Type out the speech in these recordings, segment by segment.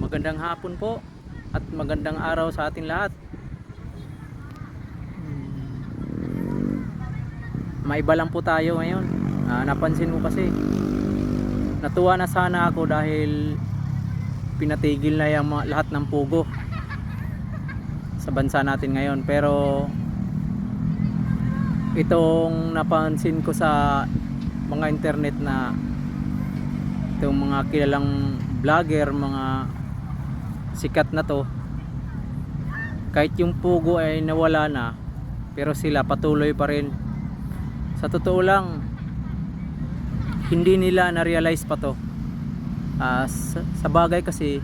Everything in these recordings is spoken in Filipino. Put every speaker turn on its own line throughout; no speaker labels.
Magandang hapon po at magandang araw sa atin lahat. Maiba lang po tayo ngayon. Napansin mo kasi, natuwa na sana ako dahil pinatigil na yung lahat ng pugo sa bansa natin ngayon. Pero itong napansin ko sa mga internet na itong mga kilalang vlogger, mga sikat na to, kahit yung pugo ay nawala na, pero sila patuloy pa rin. Sa totoo lang, hindi nila na-realize pa to. Sa bagay kasi,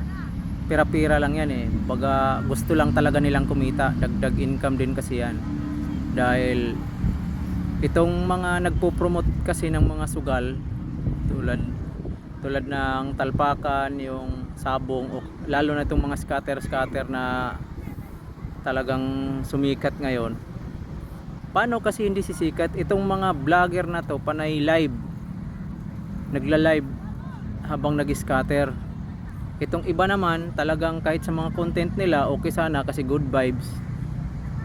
pira-pira lang yan eh. Baga, gusto lang talaga nilang kumita. Dagdag income din kasi yan. Dahil itong mga nagpo-promote kasi ng mga sugal, tulad ng talpakan, yung sabong, o lalo na itong mga scatter na talagang sumikat ngayon. Paano kasi hindi sisikat? Itong mga vlogger na to, panay live, nagla-live habang nag-scatter. Itong iba naman, talagang kahit sa mga content nila, okay sana kasi good vibes.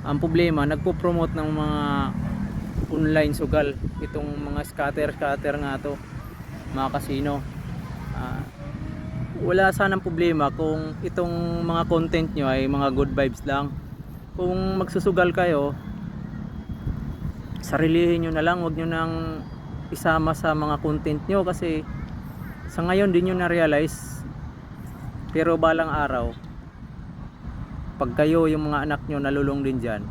Ang problema, nagpo-promote ng mga online sugal. Itong mga scatter nga to, mga casino. Wala sanang problema kung itong mga content nyo ay mga good vibes lang. Kung magsusugal kayo, sarilihin nyo na lang, huwag nyo nang isama sa mga content nyo, kasi sa ngayon din nyo na-realize, pero balang araw, pag kayo, yung mga anak nyo nalulong din dyan,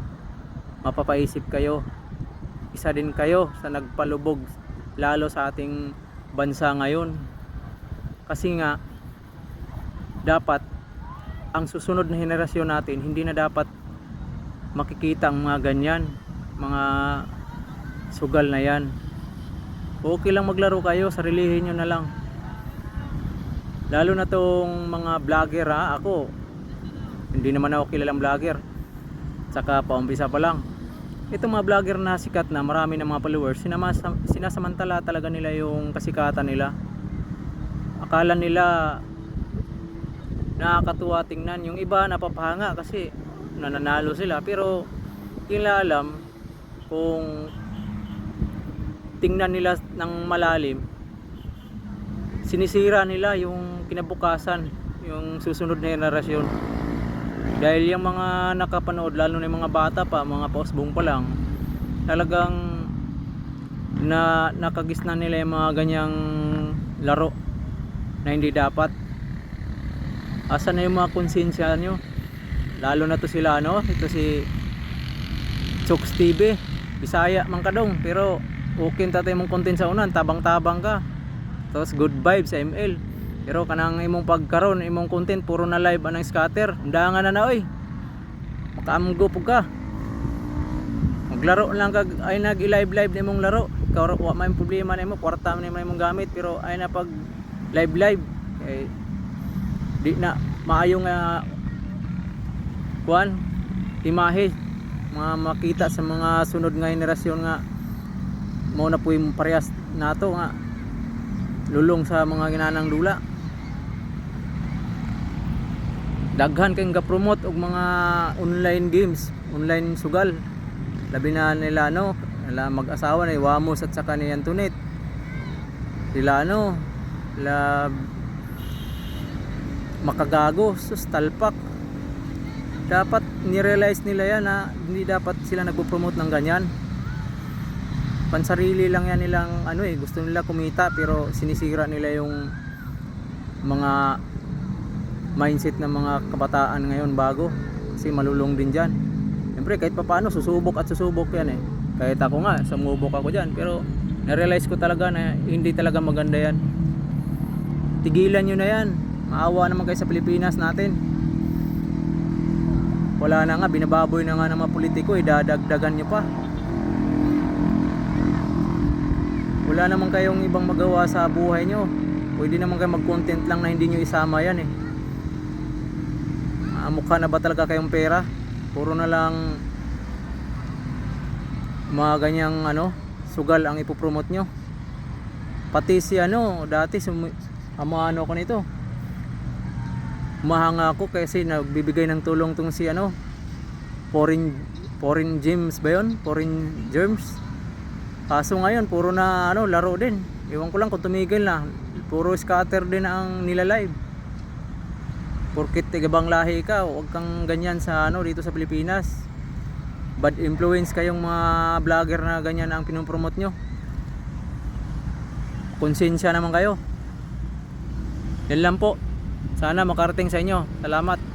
mapapaisip kayo. Isa din kayo sa nagpalubog lalo sa ating bansa ngayon, kasi nga dapat ang susunod na henerasyon natin hindi na dapat makikita ang mga ganyan, mga sugal na yan. Okay lang maglaro kayo, sarilihin nyo na lang. Lalo na tong mga vlogger ako, hindi naman ako kilalang vlogger, saka paumpisa pa lang. Itong mga vlogger na sikat na, marami ng mga followers, sinasamantala talaga nila yung kasikatan nila. Akala nila nakakatuwa tingnan, yung iba napapahanga kasi nananalo sila, pero hindi alam kung tingnan nila ng malalim, sinisira nila yung kinabukasan, yung susunod na henerasyon. Dahil yung mga nakapanood, lalo na yung mga bata pa, mga pausbong pa lang, talagang nakagisnan nila yung mga ganyang laro na hindi dapat. Asan na yung mga konsensya nyo? Lalo na to sila, ito si Chooks TV, Bisaya man kadong, pero okay tatay mong content sa unan, tabang-tabang ka, tapos good vibes sa ML. Pero kanang imong pagkaron, imong content puro na live anang scatter, undangan na oy, makaamgo po ka, maglaro lang kag ay nag-live na imong laro. Ikaw wa may problema na imo, kwarta man imong gamit, pero ay na pag live di na maayo nga kuan imahe makita sa mga sunod nga henerasyon nga mao na po yung parehas nato nga lulong sa mga ginanang dula. Daghan kayong ga-promote og mga online games, online sugal. Labi na nila nila mag-asawa ni Wamos at saka ni Antoinette. Sila la makagago, sus talpak. Dapat ni-realize nila yan na hindi dapat sila nagpo-promote ng ganyan. Pansarili lang yan nilang gusto nila kumita, pero sinisira nila yung mga mindset ng mga kabataan ngayon bago, kasi malulong din dyan. Siyempre kahit papaano susubok yan eh. Kahit ako nga sumubok ako dyan, pero na-realize ko talaga na hindi talaga maganda yan. Tigilan nyo na yan, maawa naman kayo sa Pilipinas natin. Wala na nga, binababoy na nga ng mga politiko, dadagdagan nyo pa. Wala naman kayong ibang magawa sa buhay nyo, pwede naman kayo mag-content lang na hindi nyo isama yan eh. Mukha na ba talaga kayong pera? Puro na lang mga ganyang sugal ang ipopromote nyo. Pati si dati ko nito, Mahanga ako kasi nagbibigay ng tulong tong si ano, foreign foreign gems ba yun? Foreign germs. Kaso ngayon puro na ano, laro din. Ewan ko lang kung tumigil na. Puro scatter din ang nilalive. Porkit tigabang lahi ka, huwag kang ganyan sa ano dito sa Pilipinas. Bad influence kayong mga vlogger na ganyan ang pinopromote nyo. Konsensya naman kayo. Yan lang po. Sana makarating sa inyo. Salamat.